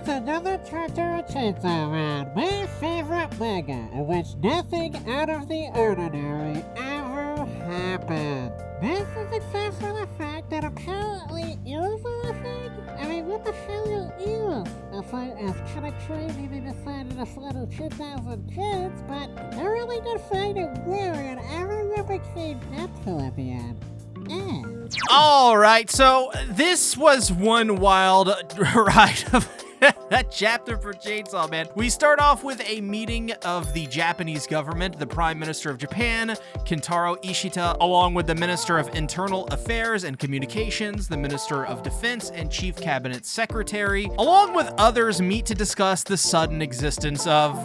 It's another chapter of Chainsaw Man, my favorite manga, in which nothing out of the ordinary ever happened. This is except for the fact that apparently ears are a thing? I mean, what the hell are ears? As kind of crazy they decided to slaughter 2,000 kids, but they're really good fighting war, and everyone became Bento at the end. All right, so this was one wild ride of that chapter for Chainsaw Man. We start off with a meeting of the Japanese government, the Prime Minister of Japan, Kentaro Ishita, along with the Minister of Internal Affairs and Communications, the Minister of Defense and Chief Cabinet Secretary, along with others meet to discuss the sudden existence of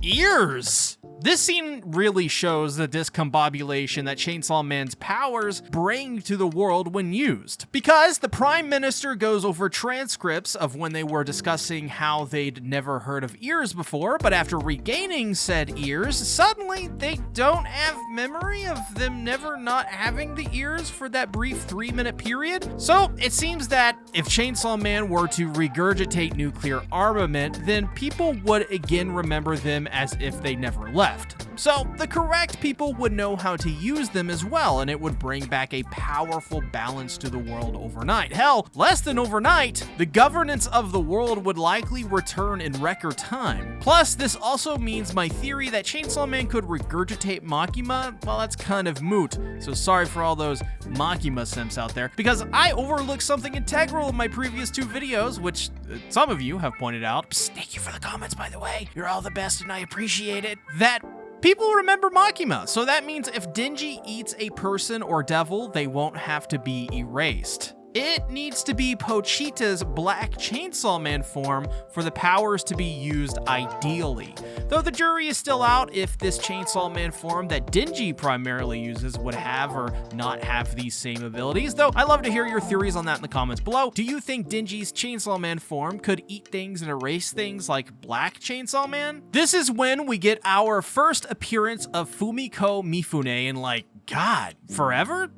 ears. This scene really shows the discombobulation that Chainsaw Man's powers bring to the world when used, because the Prime Minister goes over transcripts of when they were discussing how they'd never heard of ears before, but after regaining said ears, suddenly they don't have memory of them never not having the ears for that brief 3-minute period. So it seems that if Chainsaw Man were to regurgitate nuclear armament, then people would again remember them as if they never left. So the correct people would know how to use them as well, and it would bring back a powerful balance to the world overnight. Hell, less than overnight, the governance of the world would likely return in record time. Plus, this also means my theory that Chainsaw Man could regurgitate Makima, well, that's kind of moot. So sorry for all those Makima simps out there, because I overlooked something integral in my previous 2 videos, which some of you have pointed out. Psst, thank you for the comments, by the way. You're all the best and I appreciate it. That people remember Makima, so that means if Denji eats a person or devil, they won't have to be erased. It needs to be Pochita's Black Chainsaw Man form for the powers to be used ideally. Though the jury is still out if this Chainsaw Man form that Denji primarily uses would have or not have these same abilities, though I'd love to hear your theories on that in the comments below. Do you think Denji's Chainsaw Man form could eat things and erase things like Black Chainsaw Man? This is when we get our first appearance of Fumiko Mifune in God, forever?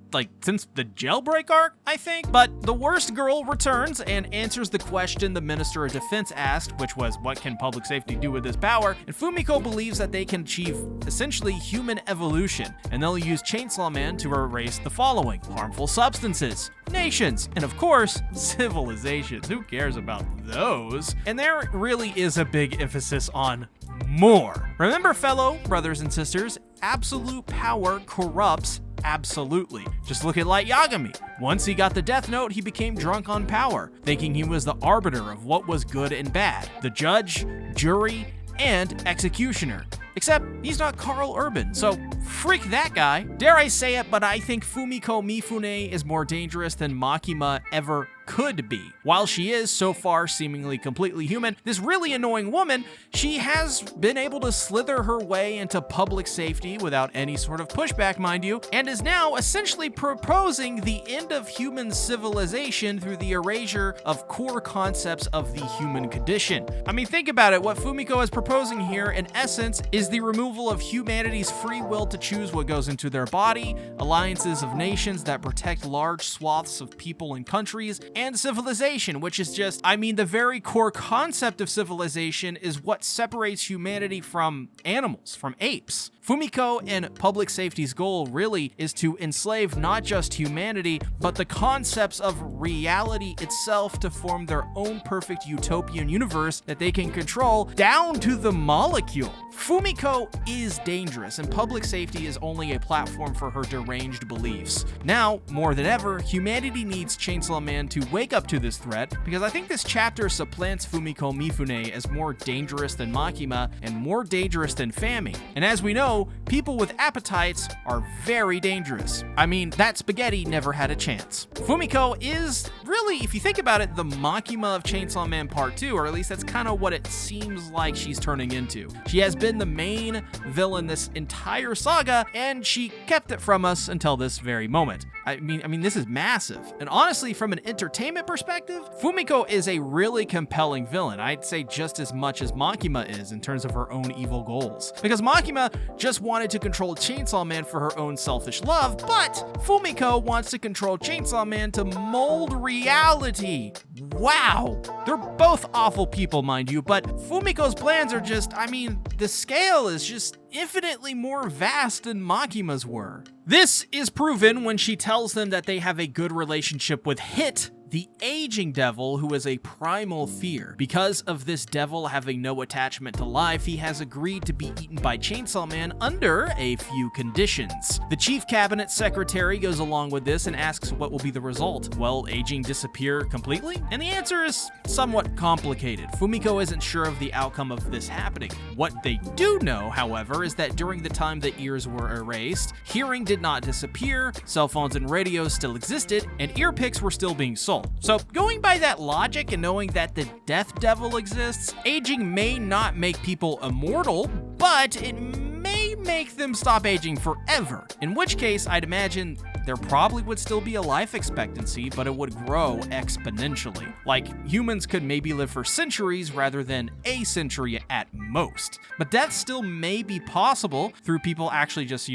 Since the jailbreak arc, I think? But the worst girl returns and answers the question the Minister of Defense asked, which was, what can public safety do with this power? And Fumiko believes that they can achieve essentially human evolution, and they'll use Chainsaw Man to erase the following: harmful substances, nations, and of course, civilizations. Who cares about those? And there really is a big emphasis on more. Remember, fellow brothers and sisters, absolute power corrupts absolutely. Just look at Light Yagami. Once he got the Death Note, he became drunk on power, thinking he was the arbiter of what was good and bad, the judge, jury, and executioner. Except he's not Carl Urban, so freak that guy. Dare I say it, but I think Fumiko Mifune is more dangerous than Makima ever could be. While she is so far seemingly completely human, this really annoying woman, she has been able to slither her way into public safety without any sort of pushback, mind you, and is now essentially proposing the end of human civilization through the erasure of core concepts of the human condition. I mean, think about it. What Fumiko is proposing here, in essence, is the removal of humanity's free will to choose what goes into their body, alliances of nations that protect large swaths of people and countries, and civilization, which is just, I mean, the very core concept of civilization is what separates humanity from animals, from apes. Fumiko and public safety's goal really is to enslave not just humanity, but the concepts of reality itself to form their own perfect utopian universe that they can control down to the molecule. Fumiko is dangerous, and public safety is only a platform for her deranged beliefs. Now, more than ever, humanity needs Chainsaw Man to wake up to this threat, because I think this chapter supplants Fumiko Mifune as more dangerous than Makima and more dangerous than Fami. And as we know, people with appetites are very dangerous. I mean, that spaghetti never had a chance. Fumiko is really, if you think about it, the Makima of Chainsaw Man Part 2, or at least that's kind of what it seems like she's turning into. She has been the main villain this entire saga, and she kept it from us until this very moment. I mean, this is massive. And honestly, from an entertainment perspective, Fumiko is a really compelling villain. I'd say just as much as Makima is in terms of her own evil goals. Because Makima just wanted to control Chainsaw Man for her own selfish love, but Fumiko wants to control Chainsaw Man to mold reality. Wow. They're both awful people, mind you, but Fumiko's plans are just, I mean, the scale is just infinitely more vast than Makima's were. This is proven when she tells them that they have a good relationship with Hit, the aging devil, who is a primal fear. Because of this devil having no attachment to life, he has agreed to be eaten by Chainsaw Man under a few conditions. The chief cabinet secretary goes along with this and asks what will be the result. Will aging disappear completely? And the answer is somewhat complicated. Fumiko isn't sure of the outcome of this happening. What they do know, however, is that during the time the ears were erased, hearing did not disappear, cell phones and radios still existed, and ear picks were still being sold. So going by that logic and knowing that the Death Devil exists, aging may not make people immortal, but it may make them stop aging forever. In which case, I'd imagine there probably would still be a life expectancy, but it would grow exponentially. Like, humans could maybe live for centuries rather than a century at most. But death still may be possible through people actually just,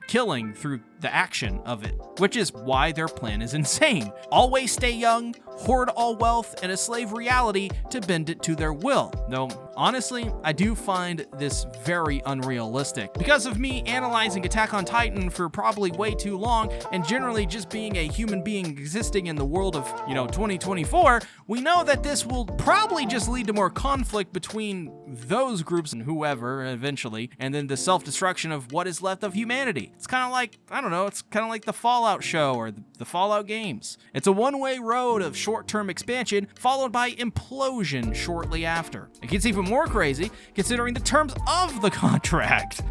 killing through the action of it, which is why their plan is insane. Always stay young, hoard all wealth, and a slave reality to bend it to their will. Though, honestly, I do find this very unrealistic. Because of me analyzing Attack on Titan for probably way too long, and generally just being a human being existing in the world of, 2024, we know that this will probably just lead to more conflict between those groups and whoever eventually, and then the self-destruction of what is left of humanity. It's kind of like, it's kind of like the Fallout show or the Fallout games. It's a one-way road of short-term expansion followed by implosion shortly after. It gets even more crazy considering the terms of the contract.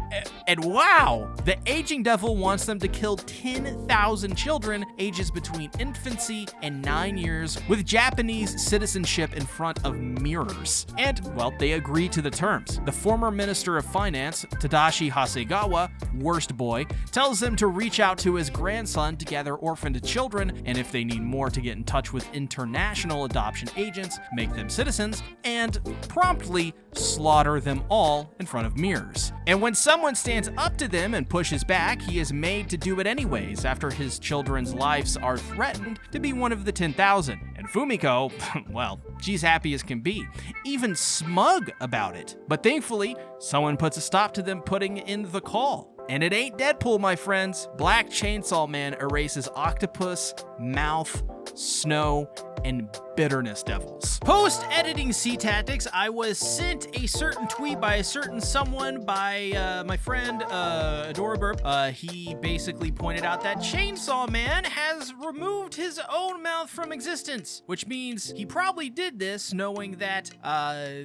And wow, the aging devil wants them to kill 10,000 children ages between infancy and 9 years with Japanese citizenship in front of mirrors. And, well, they agree to the terms. The former Minister of Finance, Tadashi Hasegawa, worst boy, tells them to reach out to his grandson to gather orphaned children, and if they need more to get in touch with international adoption agents, make them citizens, and promptly slaughter them all in front of mirrors. And when someone stands up to them and pushes back, he is made to do it anyways after his children's lives are threatened to be one of the 10,000. And Fumiko, well, she's happy as can be, even smug about it. But thankfully, someone puts a stop to them putting in the call. And it ain't Deadpool, my friends. Black Chainsaw Man erases octopus, mouth, snow, and bitterness devils. Post-editing C-Tactics, I was sent a certain tweet by a certain someone by my friend, Adoraburp. He basically pointed out that Chainsaw Man has removed his own mouth from existence, which means he probably did this knowing that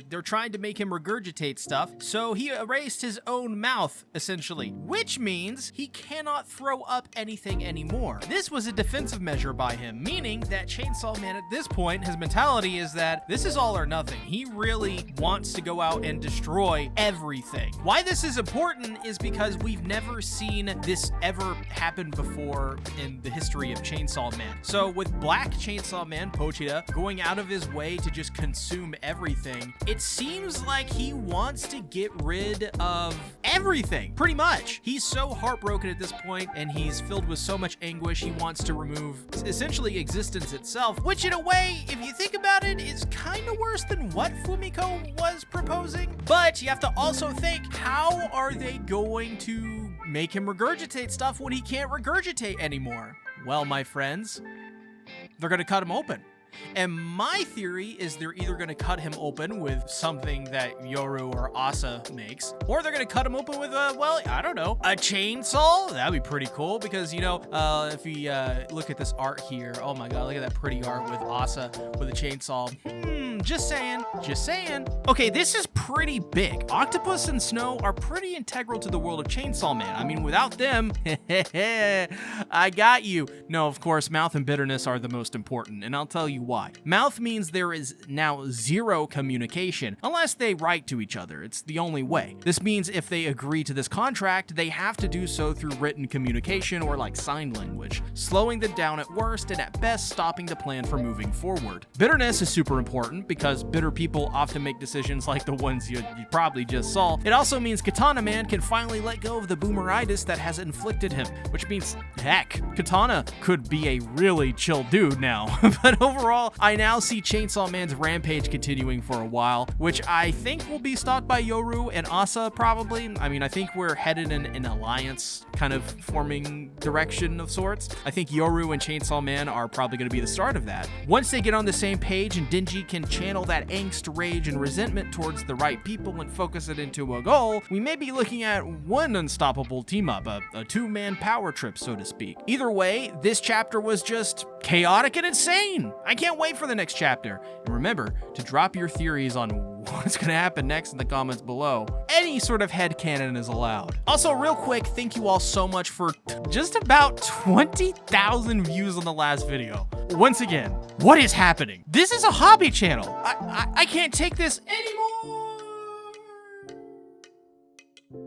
they're trying to make him regurgitate stuff, so he erased his own mouth, essentially, which means he cannot throw up anything anymore. This was a defensive measure by him, meaning that Chainsaw Man at this point, his mentality is that this is all or nothing. He really wants to go out and destroy everything. Why this is important is because we've never seen this ever happen before in the history of Chainsaw Man. So with Black Chainsaw Man, Pochita, going out of his way to just consume everything, it seems like he wants to get rid of everything, pretty much. He's so heartbroken at this point, and he's filled with so much anguish, he wants to remove essentially existence itself, which in a way, if you think about it, is kind of worse than what Fumiko was proposing. But you have to also think, how are they going to make him regurgitate stuff when he can't regurgitate anymore? Well, my friends, they're going to cut him open. And my theory is they're either going to cut him open with something that Yoru or Asa makes, or they're going to cut him open with a chainsaw. That'd be pretty cool because, if we look at this art here, oh my god, look at that pretty art with Asa with a chainsaw. Just saying. Just saying. Okay, this is pretty big. Octopus and Snow are pretty integral to the world of Chainsaw Man. I mean, without them, I got you. No, of course, Mouth and Bitterness are the most important, and I'll tell you why. Mouth means there is now zero communication, unless they write to each other. It's the only way. This means if they agree to this contract, they have to do so through written communication or like sign language, slowing them down at worst and at best stopping the plan for moving forward. Bitterness is super important because bitter people often make decisions like the ones you probably just saw. It also means Katana Man can finally let go of the boomeritis that has inflicted him, which means, heck, Katana could be a really chill dude now. But overall, I now see Chainsaw Man's rampage continuing for a while, which I think will be stopped by Yoru and Asa probably. I mean, I think we're headed in an alliance kind of forming direction of sorts. I think Yoru and Chainsaw Man are probably going to be the start of that. Once they get on the same page and Denji can channel that angst, rage, and resentment towards the right people and focus it into a goal, we may be looking at one unstoppable team-up, a two-man power trip, so to speak. Either way, this chapter was just chaotic and insane. I can't wait for the next chapter. And remember to drop your theories on what's going to happen next in the comments below. Any sort of headcanon is allowed. Also, real quick, thank you all so much for just about 20,000 views on the last video. Once again, what is happening? This is a hobby channel. I can't take this anymore.